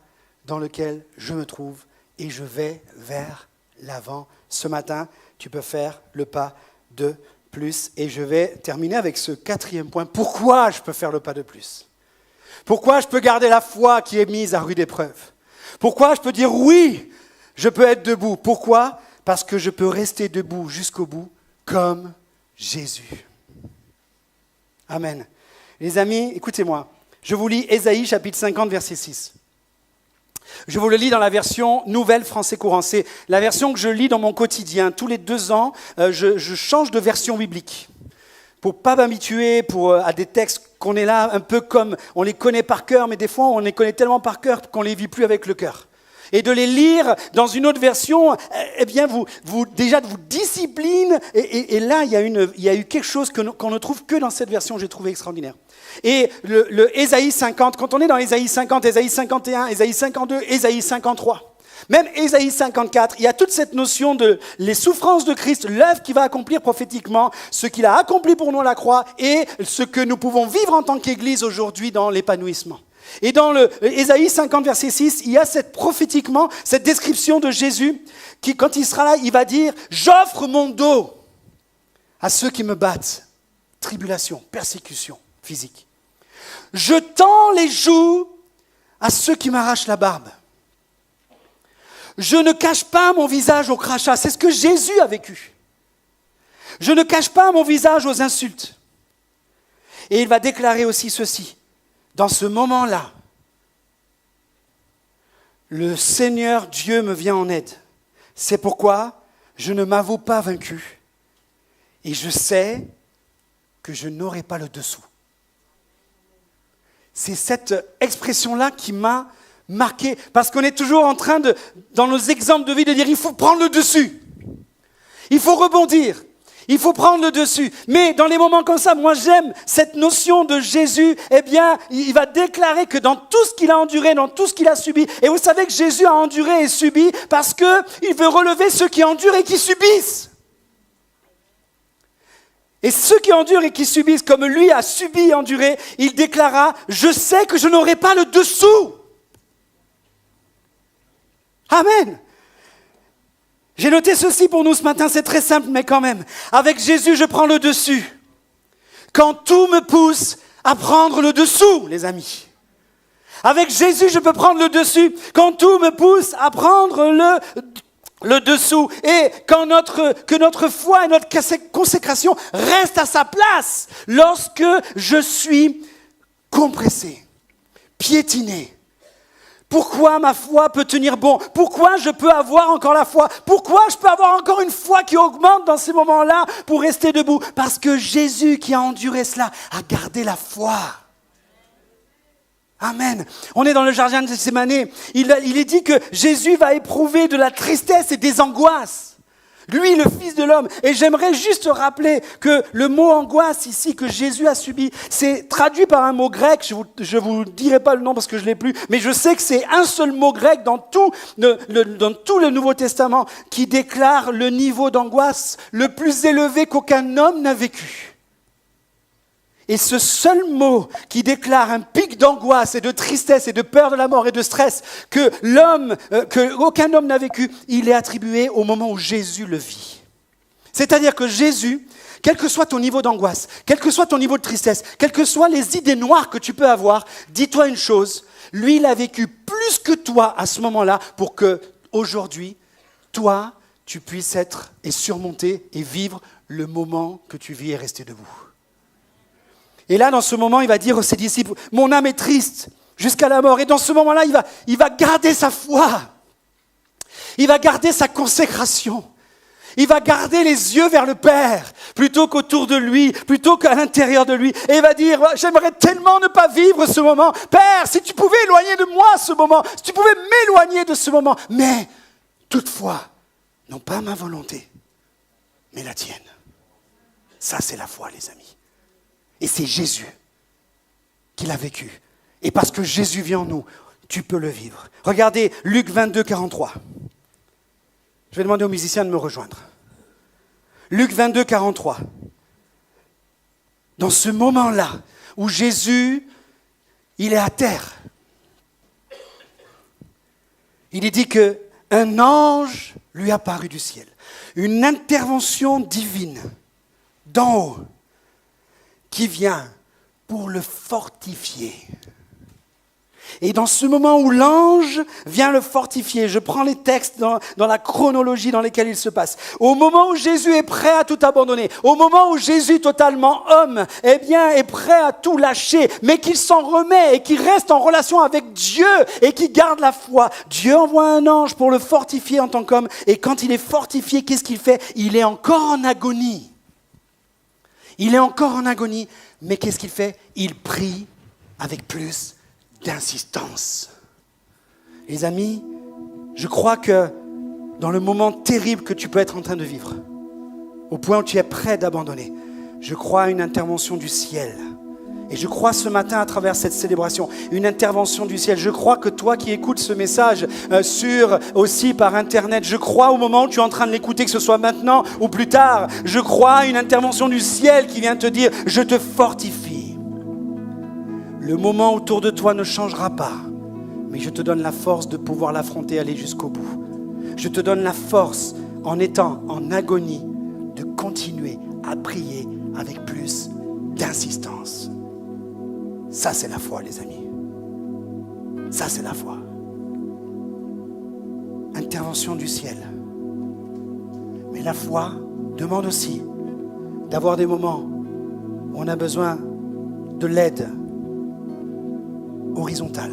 Speaker 2: dans lequel je me trouve et je vais vers l'avant. Ce matin, tu peux faire le pas de plus. Et je vais terminer avec ce 4e point. Pourquoi je peux faire le pas de plus? Pourquoi je peux garder la foi qui est mise à rude épreuve? Pourquoi je peux dire oui, je peux être debout? Pourquoi? Parce que je peux rester debout jusqu'au bout comme Jésus. Amen. Les amis, écoutez-moi. Je vous lis Ésaïe chapitre 50, verset 6. Je vous le lis dans la version Nouvelle Français Courant. C'est la version que je lis dans mon quotidien. Tous les 2 ans, je change de version biblique. Pour ne pas m'habituer à des textes qu'on est là un peu comme, on les connaît par cœur, mais des fois on les connaît tellement par cœur qu'on ne les vit plus avec le cœur. Et de les lire dans une autre version, eh bien vous discipline. Et là, il y a eu quelque chose qu'on ne trouve que dans cette version, j'ai trouvé extraordinaire. Et le Ésaïe 50, quand on est dans Ésaïe 50, Ésaïe 51, Ésaïe 52, Ésaïe 53, même Ésaïe 54, il y a toute cette notion de les souffrances de Christ, l'œuvre qu'il va accomplir prophétiquement, ce qu'il a accompli pour nous à la croix et ce que nous pouvons vivre en tant qu'Église aujourd'hui dans l'épanouissement. Et dans le Ésaïe 50, verset 6, il y a prophétiquement cette description de Jésus qui, quand il sera là, il va dire « J'offre mon dos à ceux qui me battent. » Tribulation, persécution physique. « Je tends les joues à ceux qui m'arrachent la barbe. » Je ne cache pas mon visage au crachat. C'est ce que Jésus a vécu. Je ne cache pas mon visage aux insultes. Et il va déclarer aussi ceci. Dans ce moment-là, le Seigneur Dieu me vient en aide. C'est pourquoi je ne m'avoue pas vaincu. Et je sais que je n'aurai pas le dessous. C'est cette expression-là qui m'a marqué. Parce qu'on est toujours en train dans nos exemples de vie, de dire il faut prendre le dessus. Il faut rebondir. Il faut prendre le dessus. Mais dans les moments comme ça, moi j'aime cette notion de Jésus. Eh bien, il va déclarer que dans tout ce qu'il a enduré, dans tout ce qu'il a subi, et vous savez que Jésus a enduré et subi parce qu'il veut relever ceux qui endurent et qui subissent. Et ceux qui endurent et qui subissent, comme lui a subi et enduré, il déclara « Je sais que je n'aurai pas le dessous. » Amen. J'ai noté ceci pour nous ce matin, c'est très simple, mais quand même. Avec Jésus, je prends le dessus. Quand tout me pousse à prendre le dessous, les amis. Avec Jésus, je peux prendre le dessus. Quand tout me pousse à prendre le dessous. Et que notre foi et notre consécration restent à sa place lorsque je suis compressé, piétiné. Pourquoi ma foi peut tenir bon? Pourquoi je peux avoir encore la foi? Pourquoi je peux avoir encore une foi qui augmente dans ces moments-là pour rester debout? Parce que Jésus qui a enduré cela a gardé la foi. Amen. On est dans le jardin de Gethsémane. Il est dit que Jésus va éprouver de la tristesse et des angoisses. Lui, le Fils de l'homme. Et j'aimerais juste rappeler que le mot angoisse ici que Jésus a subi, c'est traduit par un mot grec. Je vous dirai pas le nom parce que je l'ai plus, mais je sais que c'est un seul mot grec dans tout le Nouveau Testament qui déclare le niveau d'angoisse le plus élevé qu'aucun homme n'a vécu. Et ce seul mot qui déclare un pic d'angoisse et de tristesse et de peur de la mort et de stress qu'aucun homme n'a vécu, il est attribué au moment où Jésus le vit. C'est-à-dire que Jésus, quel que soit ton niveau d'angoisse, quel que soit ton niveau de tristesse, quelles que soient les idées noires que tu peux avoir, dis-toi une chose, lui il a vécu plus que toi à ce moment-là pour que aujourd'hui, toi, tu puisses être et surmonter et vivre le moment que tu vis et rester debout. Et là, dans ce moment, il va dire à ses disciples, « Mon âme est triste jusqu'à la mort. » Et dans ce moment-là, il va garder sa foi. Il va garder sa consécration. Il va garder les yeux vers le Père, plutôt qu'autour de lui, plutôt qu'à l'intérieur de lui. Et il va dire, j'aimerais tellement ne pas vivre ce moment. Père, si tu pouvais éloigner de moi ce moment, si tu pouvais m'éloigner de ce moment. Mais, toutefois, non pas ma volonté, mais la tienne. Ça, c'est la foi, les amis. Et c'est Jésus qui l'a vécu. Et parce que Jésus vit en nous, tu peux le vivre. Regardez Luc 22, 43. Je vais demander aux musiciens de me rejoindre. Luc 22, 43. Dans ce moment-là où Jésus, il est à terre, il est dit qu'un ange lui apparut du ciel. Une intervention divine d'en haut qui vient pour le fortifier. Et dans ce moment où l'ange vient le fortifier, je prends les textes dans la chronologie dans laquelle il se passe. Au moment où Jésus est prêt à tout abandonner, au moment où Jésus, totalement homme, eh bien, est prêt à tout lâcher, mais qu'il s'en remet et qu'il reste en relation avec Dieu et qu'il garde la foi, Dieu envoie un ange pour le fortifier en tant qu'homme. Et quand il est fortifié, qu'est-ce qu'il fait? Il est encore en agonie. Il est encore en agonie, mais qu'est-ce qu'il fait? Il prie avec plus d'insistance. Les amis, je crois que dans le moment terrible que tu peux être en train de vivre, au point où tu es prêt d'abandonner, je crois à une intervention du ciel. Et je crois ce matin à travers cette célébration, une intervention du ciel. Je crois que toi qui écoutes ce message aussi par Internet, je crois au moment où tu es en train de l'écouter, que ce soit maintenant ou plus tard, je crois à une intervention du ciel qui vient te dire, je te fortifie. Le moment autour de toi ne changera pas, mais je te donne la force de pouvoir l'affronter et aller jusqu'au bout. Je te donne la force, en étant en agonie, de continuer à prier avec plus d'insistance. Ça, c'est la foi, les amis. Ça, c'est la foi. Intervention du ciel. Mais la foi demande aussi d'avoir des moments où on a besoin de l'aide horizontale.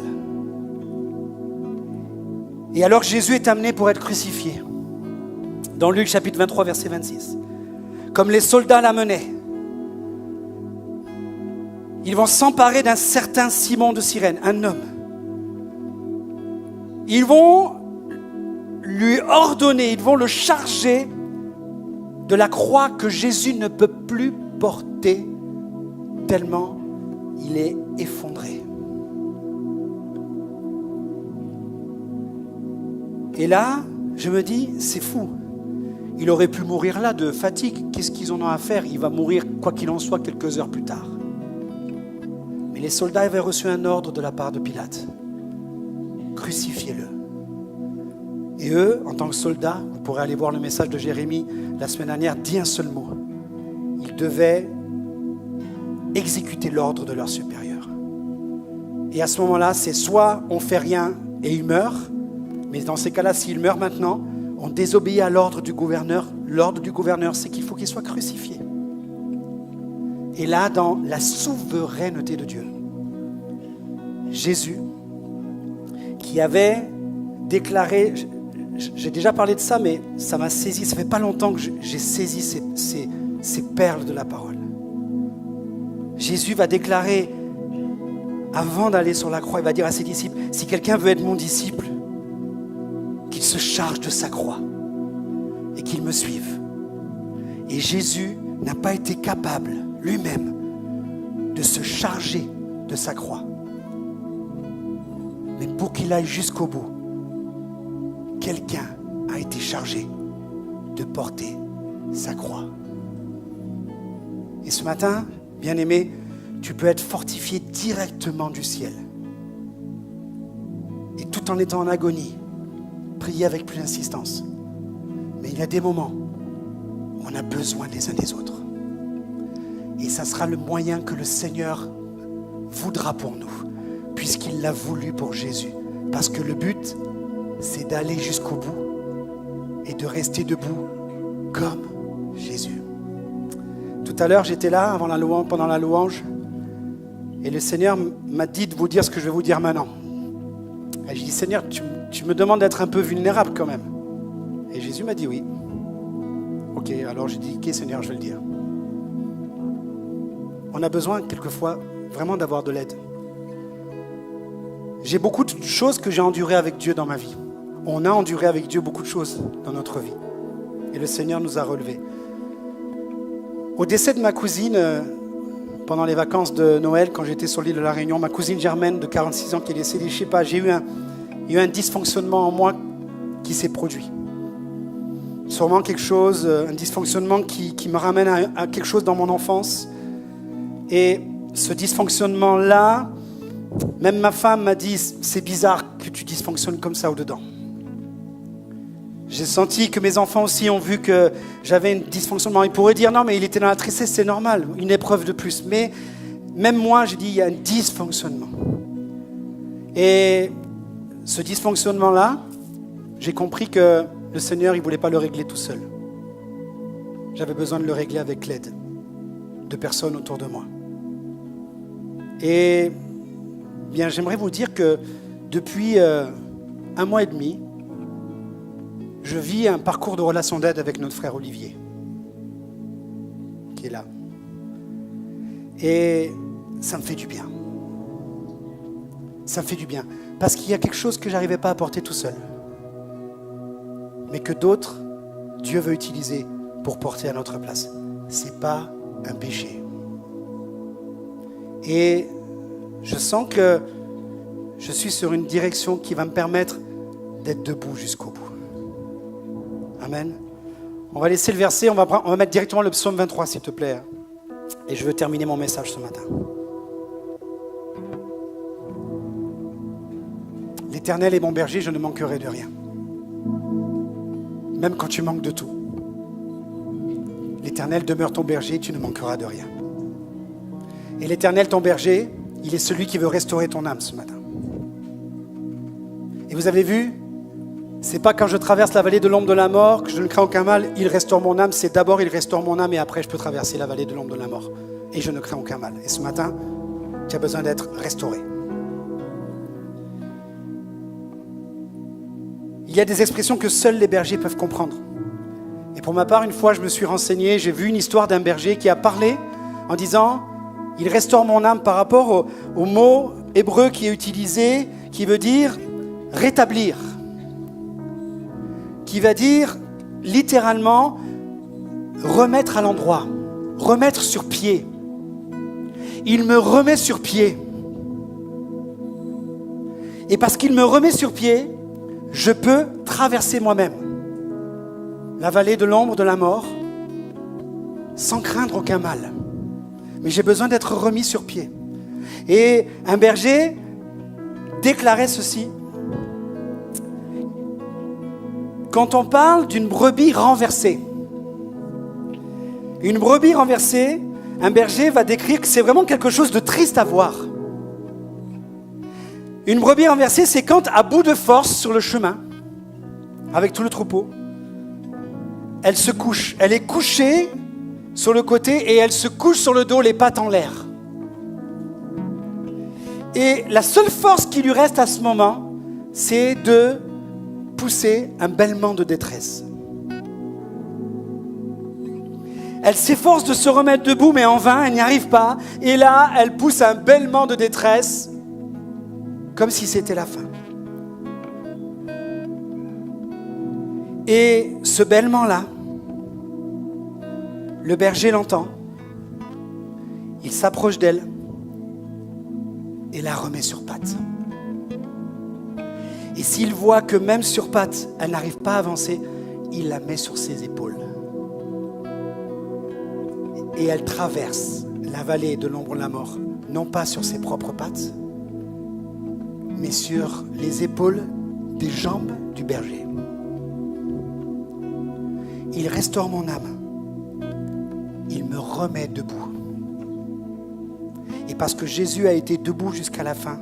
Speaker 2: Et alors Jésus est amené pour être crucifié. Dans Luc chapitre 23, verset 26. Comme les soldats l'amenaient, ils vont s'emparer d'un certain Simon de Cyrène, un homme. Ils vont lui ordonner, ils vont le charger de la croix que Jésus ne peut plus porter tellement il est effondré. Et là, je me dis, c'est fou. Il aurait pu mourir là de fatigue. Qu'est-ce qu'ils en ont à faire? Il va mourir, quoi qu'il en soit, quelques heures plus tard. Mais les soldats avaient reçu un ordre de la part de Pilate. Crucifiez-le. Et eux, en tant que soldats, vous pourrez aller voir le message de Jérémie la semaine dernière, dit un seul mot. Ils devaient exécuter l'ordre de leur supérieur. Et à ce moment-là, c'est soit on fait rien et il meurt, mais dans ces cas-là, s'il meurt maintenant, on désobéit à l'ordre du gouverneur. L'ordre du gouverneur, c'est qu'il faut qu'il soit crucifié. Et là, dans la souveraineté de Dieu, Jésus, qui avait déclaré, j'ai déjà parlé de ça, mais ça m'a saisi, ça fait pas longtemps que j'ai saisi ces perles de la parole. Jésus va déclarer, avant d'aller sur la croix, il va dire à ses disciples, si quelqu'un veut être mon disciple, qu'il se charge de sa croix et qu'il me suive. Et Jésus n'a pas été capable lui-même de se charger de sa croix. Mais pour qu'il aille jusqu'au bout, quelqu'un a été chargé de porter sa croix. Et ce matin, bien-aimé, tu peux être fortifié directement du ciel. Et tout en étant en agonie, prier avec plus d'insistance. Mais il y a des moments où on a besoin les uns des autres. Et ça sera le moyen que le Seigneur voudra pour nous, puisqu'il l'a voulu pour Jésus. Parce que le but, c'est d'aller jusqu'au bout et de rester debout comme Jésus. Tout à l'heure, j'étais là pendant la louange, et le Seigneur m'a dit de vous dire ce que je vais vous dire maintenant. Et j'ai dit, Seigneur, tu me demandes d'être un peu vulnérable quand même. Et Jésus m'a dit oui. Ok, alors j'ai dit, ok Seigneur, je vais le dire. On a besoin quelquefois vraiment d'avoir de l'aide. J'ai beaucoup de choses que j'ai endurées avec Dieu dans ma vie. On a enduré avec Dieu beaucoup de choses dans notre vie. Et le Seigneur nous a relevés. Au décès de ma cousine, pendant les vacances de Noël, quand j'étais sur l'île de la Réunion, ma cousine Germaine de 46 ans qui est décédée, je ne sais pas, il y a eu un dysfonctionnement en moi qui s'est produit. Sûrement quelque chose, un dysfonctionnement qui me ramène à quelque chose dans mon enfance. Et ce dysfonctionnement-là, même ma femme m'a dit, c'est bizarre que tu dysfonctionnes comme ça au-dedans. J'ai senti que mes enfants aussi ont vu que j'avais un dysfonctionnement. Ils pourraient dire, non mais il était dans la tristesse, c'est normal, une épreuve de plus. Mais même moi, j'ai dit, il y a un dysfonctionnement. Et ce dysfonctionnement-là, j'ai compris que le Seigneur, il ne voulait pas le régler tout seul. J'avais besoin de le régler avec l'aide de personnes autour de moi. Et bien, j'aimerais vous dire que depuis 1 mois et demi, je vis un parcours de relation d'aide avec notre frère Olivier, qui est là. Et ça me fait du bien. Ça me fait du bien. Parce qu'il y a quelque chose que je n'arrivais pas à porter tout seul. Mais que d'autres, Dieu veut utiliser pour porter à notre place. Ce n'est pas un péché. Et je sens que je suis sur une direction qui va me permettre d'être debout jusqu'au bout. Amen. On va laisser le verset, on va mettre directement le psaume 23, s'il te plaît. Et je veux terminer mon message ce matin. L'Éternel est mon berger, je ne manquerai de rien. Même quand tu manques de tout. L'Éternel demeure ton berger, tu ne manqueras de rien. Et l'Éternel, ton berger, il est celui qui veut restaurer ton âme ce matin. Et vous avez vu, c'est pas quand je traverse la vallée de l'ombre de la mort que je ne crains aucun mal, il restaure mon âme. C'est d'abord il restaure mon âme et après je peux traverser la vallée de l'ombre de la mort. Et je ne crains aucun mal. Et ce matin, tu as besoin d'être restauré. Il y a des expressions que seuls les bergers peuvent comprendre. Et pour ma part, une fois, je me suis renseigné, j'ai vu une histoire d'un berger qui a parlé en disant « Il restaure mon âme » par rapport au mot hébreu qui est utilisé, qui veut dire « rétablir », qui va dire littéralement « remettre à l'endroit », « remettre sur pied ». Il me remet sur pied. Et parce qu'il me remet sur pied, je peux traverser moi-même la vallée de l'ombre de la mort sans craindre aucun mal. Mais j'ai besoin d'être remis sur pied. Et un berger déclarait ceci. Quand on parle d'une brebis renversée, une brebis renversée, un berger va décrire que c'est vraiment quelque chose de triste à voir. Une brebis renversée, c'est quand, à bout de force sur le chemin, avec tout le troupeau, elle se couche. Elle est couchée sur le côté et elle se couche sur le dos, les pattes en l'air. Et la seule force qui lui reste à ce moment, c'est de pousser un bêlement de détresse. Elle s'efforce de se remettre debout, mais en vain, elle n'y arrive pas. Et là, elle pousse un bêlement de détresse, comme si c'était la fin. Et ce bêlement-là, le berger l'entend, il s'approche d'elle et la remet sur pattes. Et s'il voit que même sur pattes, elle n'arrive pas à avancer, il la met sur ses épaules. Et elle traverse la vallée de l'ombre de la mort, non pas sur ses propres pattes, mais sur les épaules des jambes du berger. Il restaure mon âme. Il me remet debout. Et parce que Jésus a été debout jusqu'à la fin,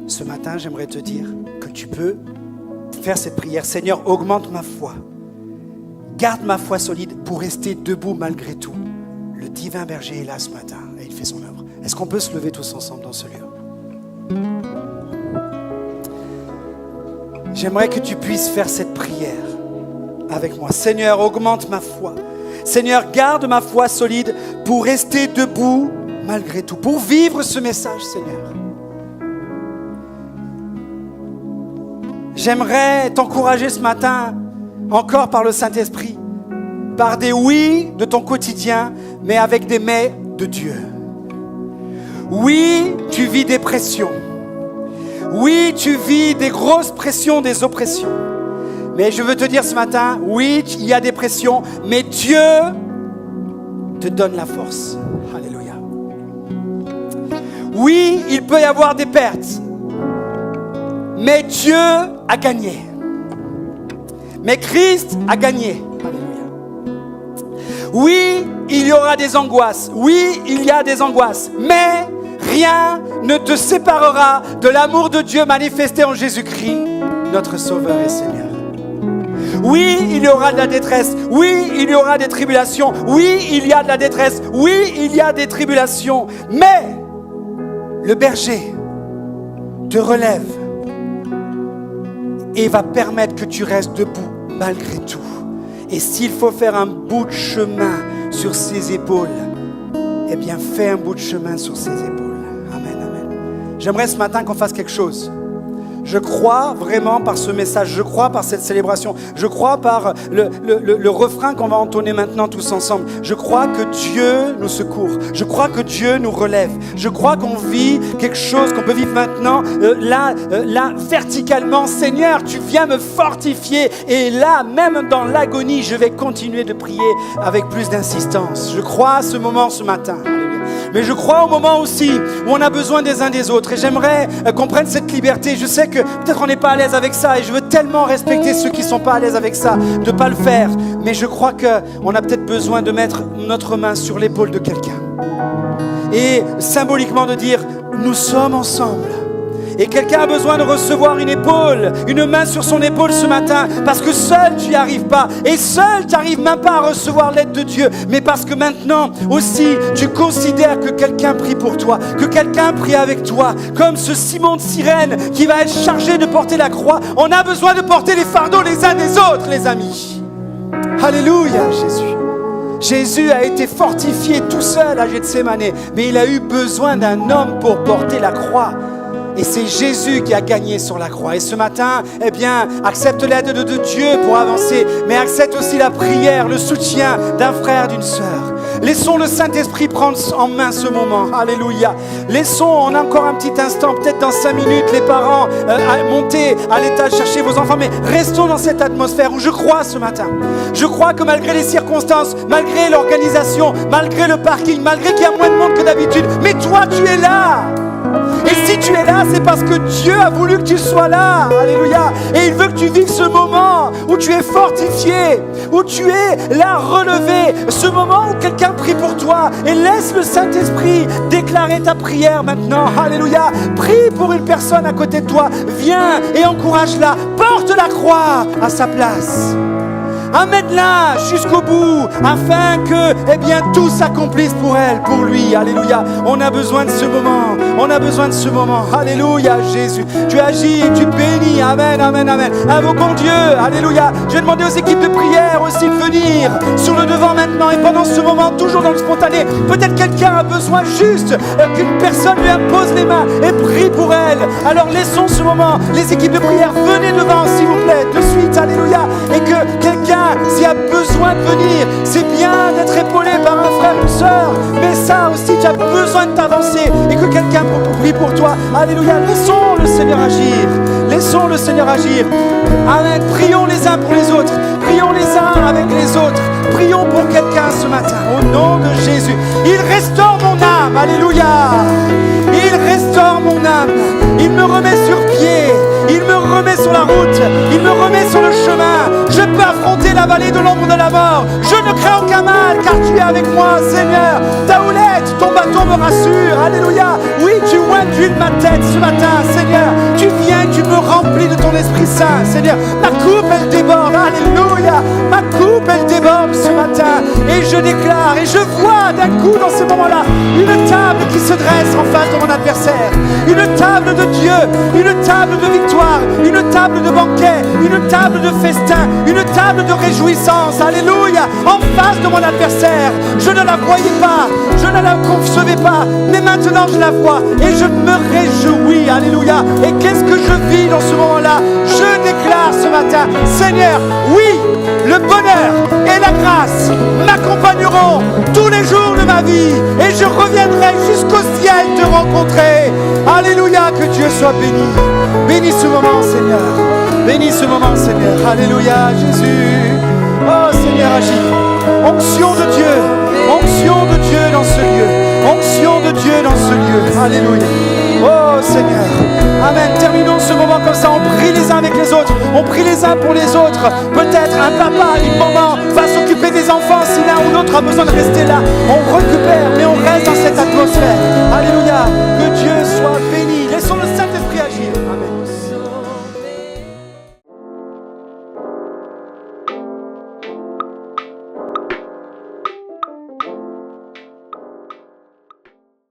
Speaker 2: ce matin, j'aimerais te dire que tu peux faire cette prière. Seigneur, augmente ma foi. Garde ma foi solide pour rester debout malgré tout. Le divin berger est là ce matin et il fait son œuvre. Est-ce qu'on peut se lever tous ensemble dans ce lieu? J'aimerais que tu puisses faire cette prière avec moi. Seigneur, augmente ma foi. Seigneur, garde ma foi solide pour rester debout malgré tout, pour vivre ce message, Seigneur. J'aimerais t'encourager ce matin, encore par le Saint-Esprit, par des oui de ton quotidien, mais avec des mais de Dieu. Oui, tu vis des pressions. Oui, tu vis des grosses pressions, des oppressions. Mais je veux te dire ce matin, oui, il y a des pressions, mais Dieu te donne la force. Alléluia. Oui, il peut y avoir des pertes, mais Dieu a gagné. Mais Christ a gagné. Alléluia. Oui, il y aura des angoisses. Oui, il y a des angoisses, mais rien ne te séparera de l'amour de Dieu manifesté en Jésus-Christ, notre Sauveur et Seigneur. Oui, il y aura de la détresse. Oui, il y aura des tribulations. Oui, il y a de la détresse. Oui, il y a des tribulations. Mais le berger te relève et va permettre que tu restes debout malgré tout. Et s'il faut faire un bout de chemin sur ses épaules, eh bien, fais un bout de chemin sur ses épaules. Amen, amen. J'aimerais ce matin qu'on fasse quelque chose. Je crois vraiment par ce message, je crois par cette célébration, je crois par le refrain qu'on va entonner maintenant tous ensemble. Je crois que Dieu nous secourt, je crois que Dieu nous relève, je crois qu'on vit quelque chose qu'on peut vivre maintenant, là, verticalement. Seigneur, tu viens me fortifier et là, même dans l'agonie, je vais continuer de prier avec plus d'insistance. Je crois à ce moment ce matin. Mais je crois au moment aussi où on a besoin des uns des autres. Et j'aimerais qu'on prenne cette liberté. Je sais que peut-être on n'est pas à l'aise avec ça. Et je veux tellement respecter ceux qui ne sont pas à l'aise avec ça, de ne pas le faire. Mais je crois qu'on a peut-être besoin de mettre notre main sur l'épaule de quelqu'un. Et symboliquement de dire, nous sommes ensemble. Et quelqu'un a besoin de recevoir une épaule, une main sur son épaule ce matin, parce que seul tu n'y arrives pas, et seul tu n'arrives même pas à recevoir l'aide de Dieu, mais parce que maintenant aussi tu considères que quelqu'un prie pour toi, que quelqu'un prie avec toi, comme ce Simon de Cyrène qui va être chargé de porter la croix. On a besoin de porter les fardeaux les uns des autres, les amis. Alléluia, Jésus. Jésus a été fortifié tout seul à Gethsémane, mais il a eu besoin d'un homme pour porter la croix. Et c'est Jésus qui a gagné sur la croix. Et ce matin, eh bien, accepte l'aide de Dieu pour avancer, mais accepte aussi la prière, le soutien d'un frère, d'une sœur. Laissons le Saint-Esprit prendre en main ce moment. Alléluia. Laissons, on a encore un petit instant, peut-être dans 5 minutes, les parents monter à l'étage chercher vos enfants, mais restons dans cette atmosphère où je crois ce matin. Je crois que malgré les circonstances, malgré l'organisation, malgré le parking, malgré qu'il y a moins de monde que d'habitude, mais toi tu es là. Et si tu es là, c'est parce que Dieu a voulu que tu sois là. Alléluia. Et il veut que tu vives ce moment où tu es fortifié, où tu es là relevé. Ce moment où quelqu'un prie pour toi. Et laisse le Saint-Esprit déclarer ta prière maintenant. Alléluia. Prie pour une personne à côté de toi. Viens et encourage-la. Porte la croix à sa place. Amène-la jusqu'au bout afin que, eh bien, tout s'accomplisse pour elle, pour lui. Alléluia. On a besoin de ce moment. On a besoin de ce moment. Alléluia, Jésus. Tu agis, tu bénis. Amen, amen, amen. Invoquons Dieu. Alléluia. Je vais demander aux équipes de prière aussi de venir sur le devant maintenant. Et pendant ce moment, toujours dans le spontané, peut-être quelqu'un a besoin juste qu'une personne lui impose les mains et prie pour elle. Alors laissons ce moment. Les équipes de prière, venez devant, s'il vous plaît, de suite. Alléluia. Et que quelqu'un, s'il a besoin de venir, c'est bien d'être épaulé par un frère ou une sœur, mais ça aussi, tu as besoin de t'avancer et que quelqu'un prie pour toi. Alléluia. Laissons le Seigneur agir. Laissons le Seigneur agir. Amen. Prions les uns pour les autres. Prions les uns avec les autres. Prions pour quelqu'un ce matin. Au nom de Jésus. Il restaure mon âme. Alléluia. Il restaure mon âme. Il me remet sur pied. Il me remet sur la route. Il me remet sur le chemin. Je peux affronter la vallée de l'ombre de la mort. Je ne crains aucun mal car tu es avec moi, Seigneur. Ta houlette, ton bâton me rassure. Alléluia. Oui, tu oins d'huile ma tête ce matin, Seigneur. Tu viens, tu me remplis de ton Esprit Saint, Seigneur. Ma coupe, elle déborde. Alléluia. Ma coupe, elle déborde ce matin. Et je déclare, et je vois d'un coup dans ce moment-là, une table qui se dresse en face de mon adversaire. Une table de Dieu, une table de victoire, une table de banquet, une table de festin, une table de réjouissance. Alléluia. En face de mon adversaire. Je ne la voyais pas, je ne la concevais pas, mais maintenant je la vois et je me réjouis. Alléluia. Et qu'est-ce que je vis dans ce moment-là? Je déclare ce matin, Seigneur, oui, le bonheur et la grâce m'accompagneront tous les jours de ma vie et je reviendrai jusqu'au ciel te rencontrer. Alléluia, que Dieu soit béni. Bénis ce moment, Seigneur. Bénis ce moment, Seigneur. Alléluia, Jésus. Oh, Seigneur, agis. Onction de Dieu. Onction de Dieu dans ce lieu. Onction de Dieu dans ce lieu. Alléluia. Oh, Seigneur. Amen. Terminons ce moment comme ça. On prie les uns avec les autres. On prie les uns pour les autres. Peut-être un papa, une maman va s'occuper des enfants si l'un ou l'autre a besoin de rester là. On récupère, mais on reste dans cette atmosphère. Alléluia. Que Dieu soit béni. Laissons le Saint-Esprit agir. Amen.